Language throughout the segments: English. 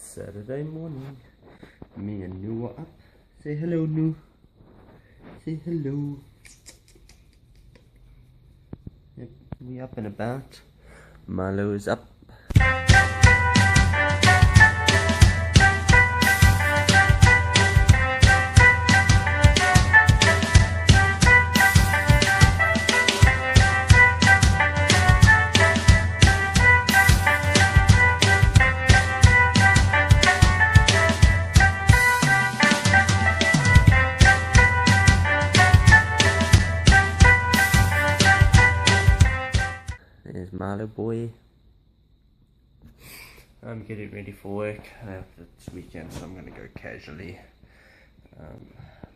Saturday morning. Me and Nu are up. Say hello, Nu. Say hello. Yep, we up and about. Milo is up. There's Milo boy. I'm getting ready for work. It's weekend, so I'm gonna go casually.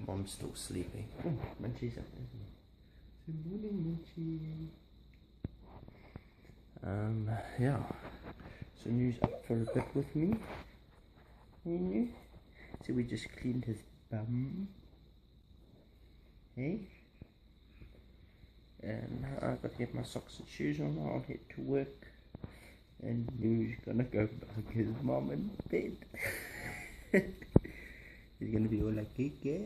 Mom's still sleeping. Oh, Munchie's up, isn't he? Good morning, Munchie. Yeah. So Nu's up for a bit with me. Hey, Nu. So we just cleaned his bum. Hey. And I've got to get my socks and shoes on. I'll head to work. And Nu's gonna go bug his mom in bed. He's gonna be all like, hey, hey,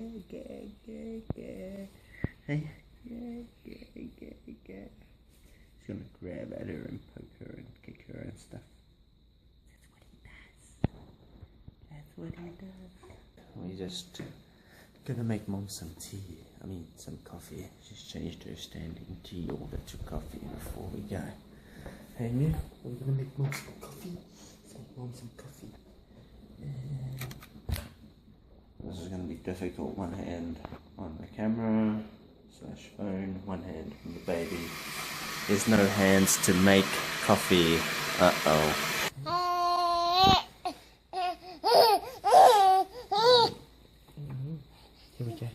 he's gonna grab at her and poke her and kick her and stuff. That's what he does. We just gonna make Mom some tea. I mean, some coffee. She's changed her standing tea order to coffee before we go. Hey, Mia, we're gonna make Mom some coffee. Let's make Mom some coffee. This is gonna be difficult. One hand on the camera / phone, one hand on the baby. There's no hands to make coffee. Uh-oh. Here we go.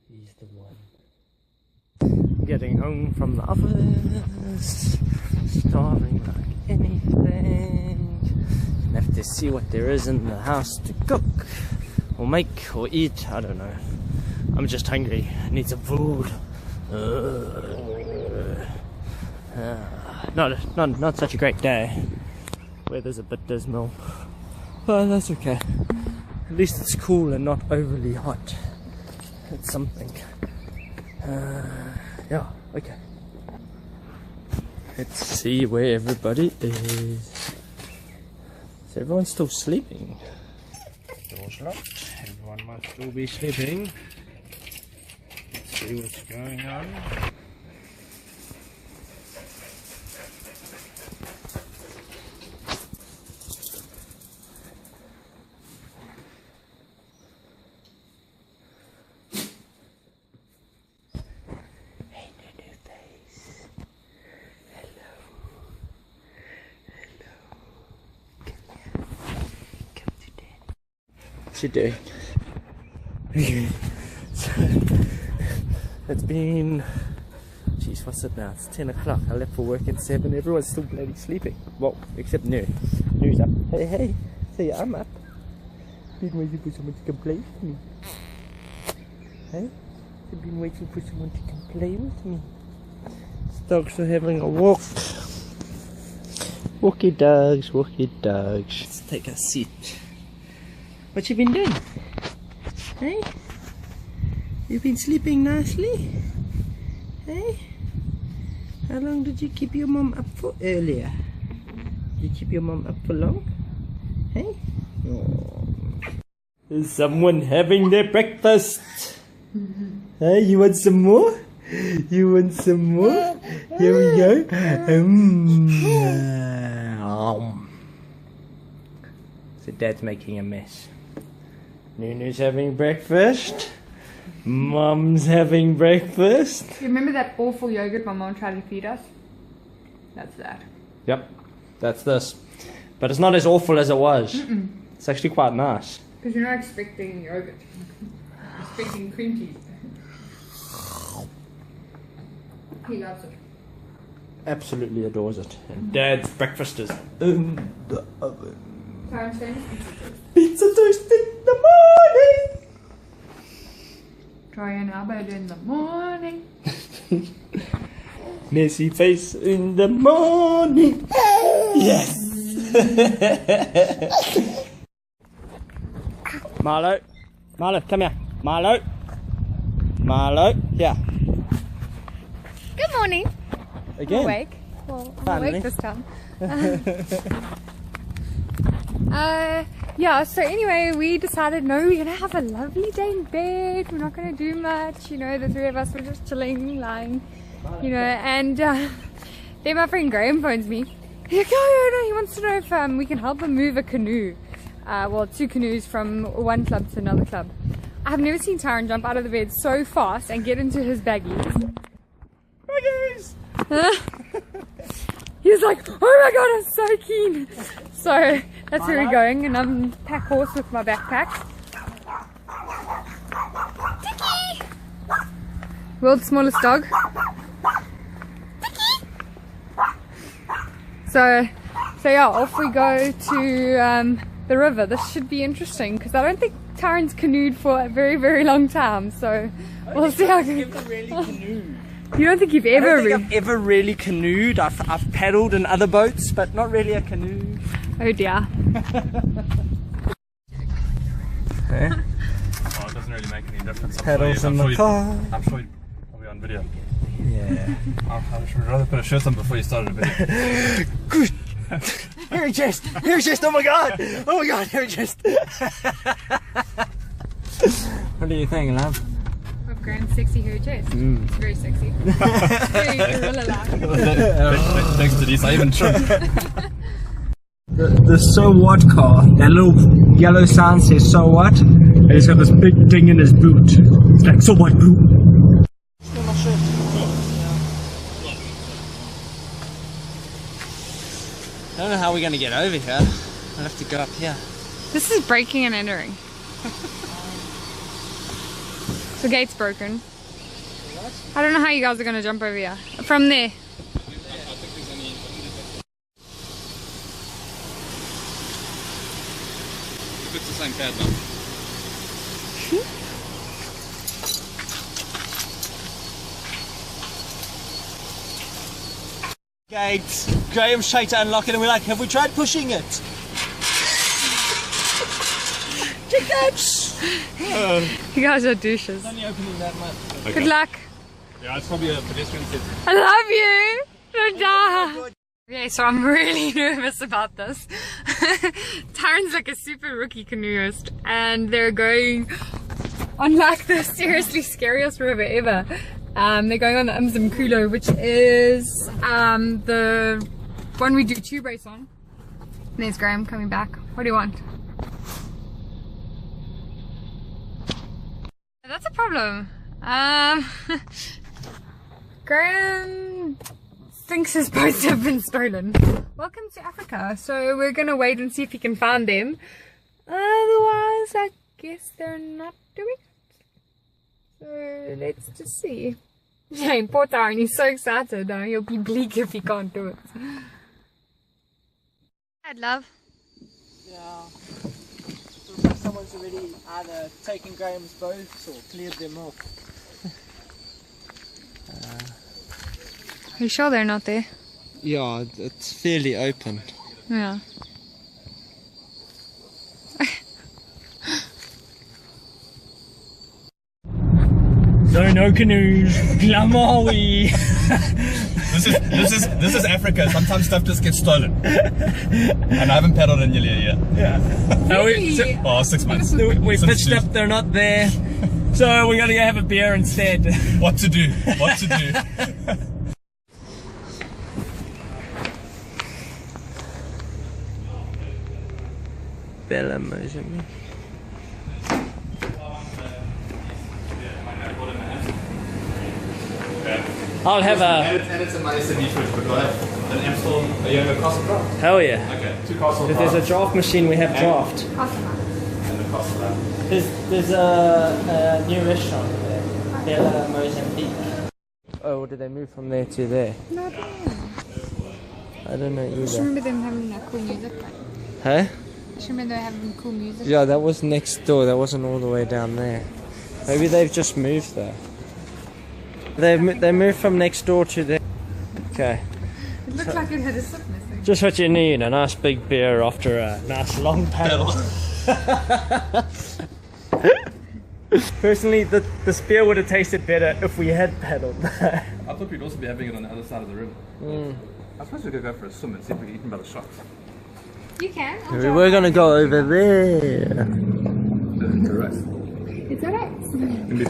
He's the one. Getting home from the office, starving like anything. Have to see what there is in the house to cook, or make, or eat. I don't know. I'm just hungry. I need some food. Not such a great day. Weather's a bit dismal, but that's okay. At least it's cool and not overly hot. It's something. Yeah, okay. Let's see where everybody is. Is everyone still sleeping? Door's locked. Everyone might still be sleeping. Let's see what's going on. What you doing? So, it's been, jeez, what's it now? It's 10 o'clock. I left for work at 7. Everyone's still bloody sleeping. Well, except Nu. Nu's up. Hey, hey. Say I'm up. Been waiting for someone to complain with me. Hey? I've been waiting for someone to complain with me. Dogs are having a walk. Walkie dogs, walkie dogs. Let's take a seat. What you been doing? Hey? You've been sleeping nicely? Hey? How long did you keep your mom up for earlier? Did you keep your mom up for long? Hey? Oh. Is someone having their breakfast? Hey, you want some more? You want some more? Here we go. So Dad's making a mess. Nunu's having breakfast. Mum's having breakfast. You remember that awful yogurt my mom tried to feed us? That's that. Yep, that's this. But it's not as awful as it was. It's actually quite nice. Because you're not expecting yogurt. You're expecting cream cheese. He loves it. Absolutely adores it. And Dad's breakfast is in the oven. Pizza toast. Pizza toast in the morning. Try an Albert in the morning. Messy face in the morning. Yes. Marlo, come here. Marlo, here. Good morning. Again. I'm awake. Well, I'm Finally. awake this time. Yeah, so anyway, we decided, no, we're gonna have a lovely day in bed. We're not gonna do much, you know, the three of us were just chilling, lying, you know, and then my friend Graham phones me. He's like, oh, no, he wants to know if we can help him move a canoe. Well, 2 canoes from one club to another club. I've never seen Tyron jump out of the bed so fast and get into his baggies. Hi guys. He was like, oh my god, I'm so keen. So that's where we're going, and I'm pack horse with my backpack. Tiki! World's smallest dog. Tiki! So yeah, off we go to the river. This should be interesting because I don't think Tyron's canoed for a very, very long time. So we'll see how. Never really canoed. You don't think you've I ever? don't think I've ever really canoed. I've paddled in other boats, but not really a canoe. Oh dear. Eh? Oh, it doesn't really make any difference. Paddles in the car. I'm sure I'll be on video. Yeah. I should rather put a shirt on before you started a video. Good. Hairy chest. Oh my god. Hairy chest. What do you think, love? Of Graham's sexy hair chest. It's very sexy. Very gorilla-like. Thanks to this, I even trimmed. The so what car, that little yellow sign says so what, and he's got this big ding in his boot. It's like, so what, boo? I don't know how we're going to get over here. I'll have to go up here. This is breaking and entering. The gate's broken. I don't know how you guys are going to jump over here. From there. It's the same pad now. Gate. Graham tried to unlock it and we're like, have we tried pushing it? Tickets! You guys are douches. Only opening that much. Okay. Good luck. Yeah, it's probably a pedestrian set. I love you. Don't die. Okay, so I'm really nervous about this. Tyron's like a super rookie canoeist and they're going on like the seriously scariest river ever. They're going on the Umzimkulo, which is the one we do tube race on. And there's Graham coming back. What do you want? That's a problem. Graham thinks his boats have been stolen. Welcome to Africa. So we're gonna wait and see if he can find them. Otherwise, I guess they're not doing it. So let's just see. Yeah, poor Tyron, he's so excited. He'll be bleak if he can't do it. I'd love. Yeah. Someone's already either taken Graham's boats or cleared them off. Are you sure they're not there? Yeah, it's fairly open. Yeah. So no canoes, Glamawi. This is Africa. Sometimes stuff just gets stolen. And I haven't paddled in nearly a year. Yeah. Really? Oh, 6 months. We Since pitched up, they're not there. So we're gonna go have a beer instead. What to do? What to do? Bella Mozambique. I'll have a... And it's a nice and food, but do I have an Amstel? Are you having a castle draft? Hell yeah. Okay, 2 castle If there's a draft machine, we have draft. and a castle draft. There's a new restaurant there. Bella Mozambique. Oh, did they move from there to there? No, I don't know. I don't know I just either. remember them having that cool music. Huh? I just remember them having cool music. Yeah, that was next door. That wasn't all the way down there. Maybe they've just moved there. They moved from next door to there. Okay. It looked like it had a slip missing. Just what you need, a nice big beer after a nice long paddle. Personally, this beer would have tasted better if we had paddled. I thought we'd also be having it on the other side of the river. I suppose we could go for a swim and see if we can eat them by the shots. You can. We were going to go over there. Correct. Is that it? It can be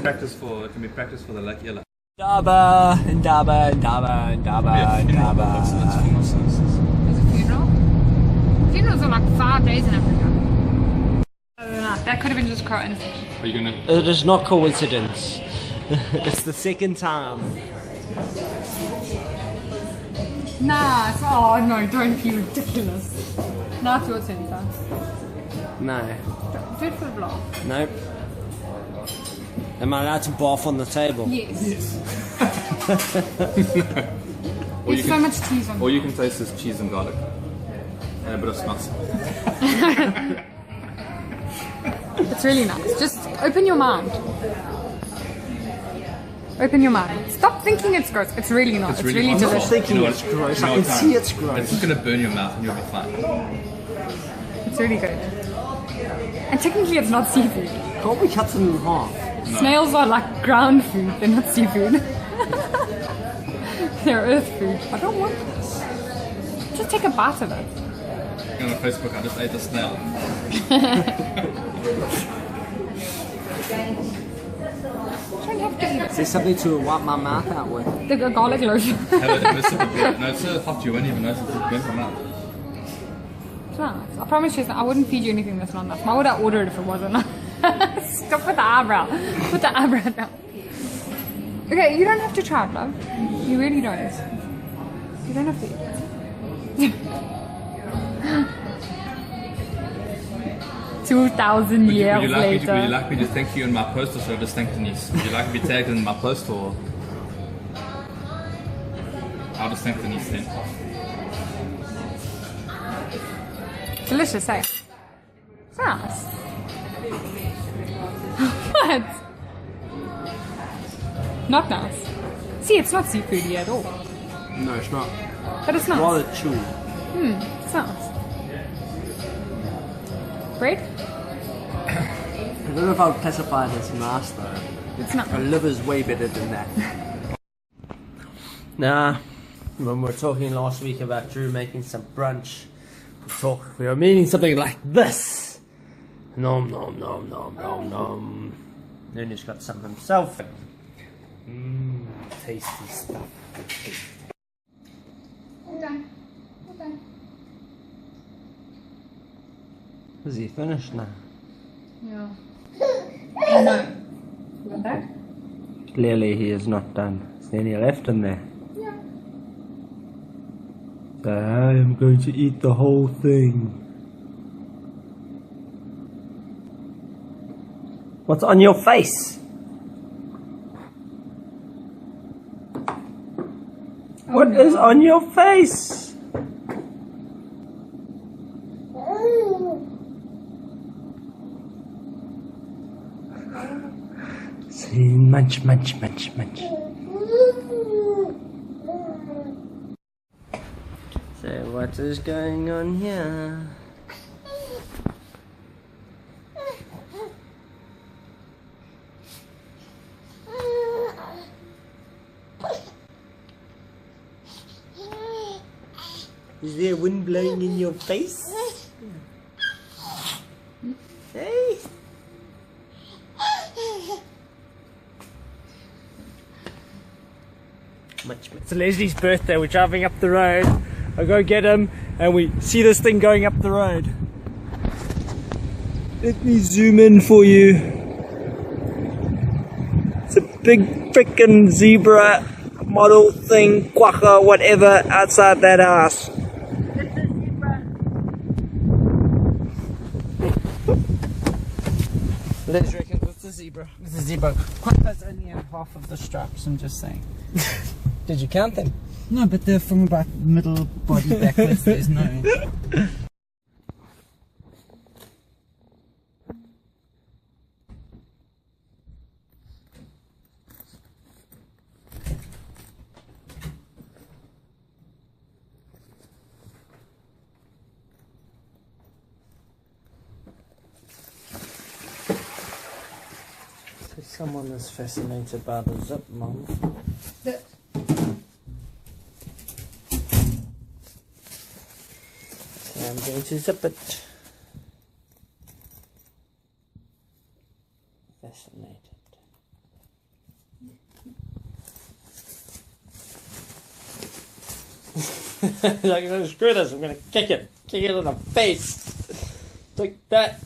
practice for the Lake Ella. Daba, and Daba, and Daba, and Daba, and Daba. It's funeral services. There's a funeral? Funerals are like 5 days in Africa. That could have been just coincidence. Are you gonna? It is not coincidence. It's the second time. Nah, oh no, don't be ridiculous. Now it's your turn, son. No. Do it for the vlog. Nope. Am I allowed to barf on the table? Yes. Or There's so much cheese on Or it. you can taste this cheese and garlic. And a bit of smuts. It's really nice. Just open your mind. Open your mind. Stop thinking it's gross. It's really not. It's really wonderful. delicious. Thinking You know it's what? gross. You know I can what, see Taryn? it's gross. It's just gonna burn your mouth and you'll be fine. It's really good. And technically it's not seafood. Can't we cut them in half? Snails are like ground food. They're not seafood. They're earth food. I don't want this. Just take a bite of it. On Facebook, I just ate a snail. Don't have to eat it. Is there something to wipe my mouth out with? The garlic lotion. Have a sip of beer. No, it's so hot you won't even notice it's burnt your mouth. It's nice. I promise you, I wouldn't feed you anything that's not nice. Why would I order it if it wasn't nice? Stop with the eyebrow. Put the eyebrow down. Okay, you don't have to try it, love. You really don't. You don't have to eat it. 2,000 years Would you later. like me to thank you in my post or should I just thank Denise? Would you like to be tagged in my post or? I'll just thank Denise then. Delicious, eh? It's nice. What? Not nice. See, it's not seafoody at all. No, it's not. But it's nice. Rather chewy. It's nice. Bread? I don't know if I would classify it as nice though. It's not. A liver's way better than that. Nah, when we were talking last week about Drew making some brunch, we were meaning something like this. Nom nom nom nom nom nom. Then he's got some himself. Tasty stuff. Okay. Is he finished now? Yeah. No. You want that? Clearly he is not done. Is there any left in there? Yeah. So I am going to eat the whole thing. What's on your face? What is on your face? See, munch, munch, munch, munch. So what is going on here? Is there wind blowing in your face? Hey? It's Leslie's birthday, we're driving up the road. I go get him and we see this thing going up the road. Let me zoom in for you. It's a big frickin' zebra model thing, quagga, whatever, outside that house. Les reckons it's a zebra. It's a zebra. Quagga's only have half of the stripes, I'm just saying. Did you count them? No, but they're from about middle body backwards. There's no. Someone is fascinated by the zip, Mum. The- So I'm going to zip it. Fascinated. Like, screw this, I'm gonna kick it in the face. Like that.